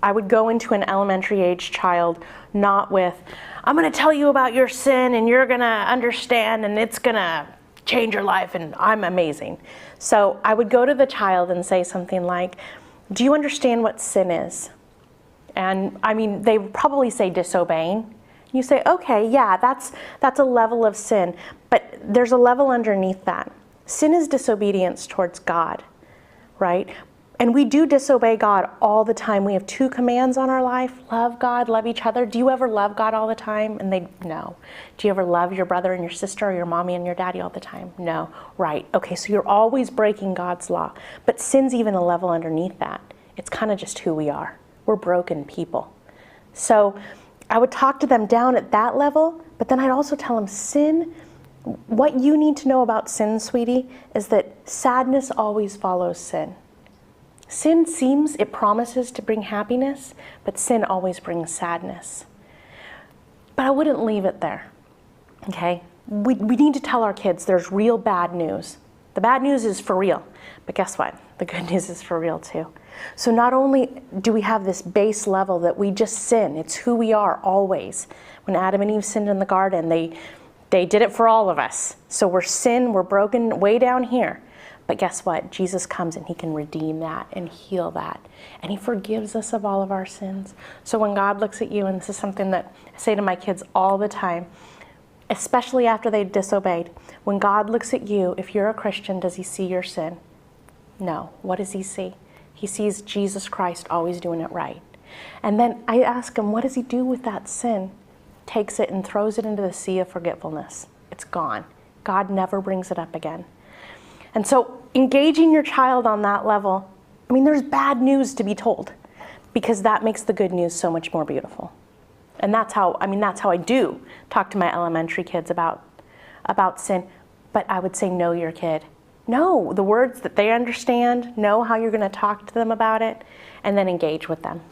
I would go into an elementary age child not with, I'm going to tell you about your sin and you're going to understand and it's going to change your life and I'm amazing. So I would go to the child and say something like, do you understand what sin is? And I mean, they would probably say disobeying. You say, okay, yeah, that's a level of sin, but there's a level underneath that. Sin is disobedience towards God, right? And we do disobey God all the time. We have 2 commands on our life: love God, love each other. Do you ever love God all the time? And no. Do you ever love your brother and your sister or your mommy and your daddy all the time? No. Right. Okay, so you're always breaking God's law. But sin's even a level underneath that. It's kind of just who we are. We're broken people. So I would talk to them down at that level, but then I'd also tell them sin. What you need to know about sin, sweetie, is that sadness always follows sin. Sin it promises to bring happiness, but sin always brings sadness. But I wouldn't leave it there, okay? We need to tell our kids there's real bad news. The bad news is for real, but guess what? The good news is for real too. So not only do we have this base level that we just sin, it's who we are always. When Adam and Eve sinned in the garden, they did it for all of us. So we're broken way down here. But guess what? Jesus comes and he can redeem that and heal that. And he forgives us of all of our sins. So when God looks at you, and this is something that I say to my kids all the time, especially after they disobeyed, when God looks at you, if you're a Christian, does he see your sin? No. What does he see? He sees Jesus Christ always doing it right. And then I ask him, what does he do with that sin? Takes it and throws it into the sea of forgetfulness. It's gone. God never brings it up again. And so engaging your child on that level, I mean, there's bad news to be told, because that makes the good news so much more beautiful. And that's how I do talk to my elementary kids about sin. But I would say, know your kid. Know the words that they understand, know how you're going to talk to them about it, and then engage with them.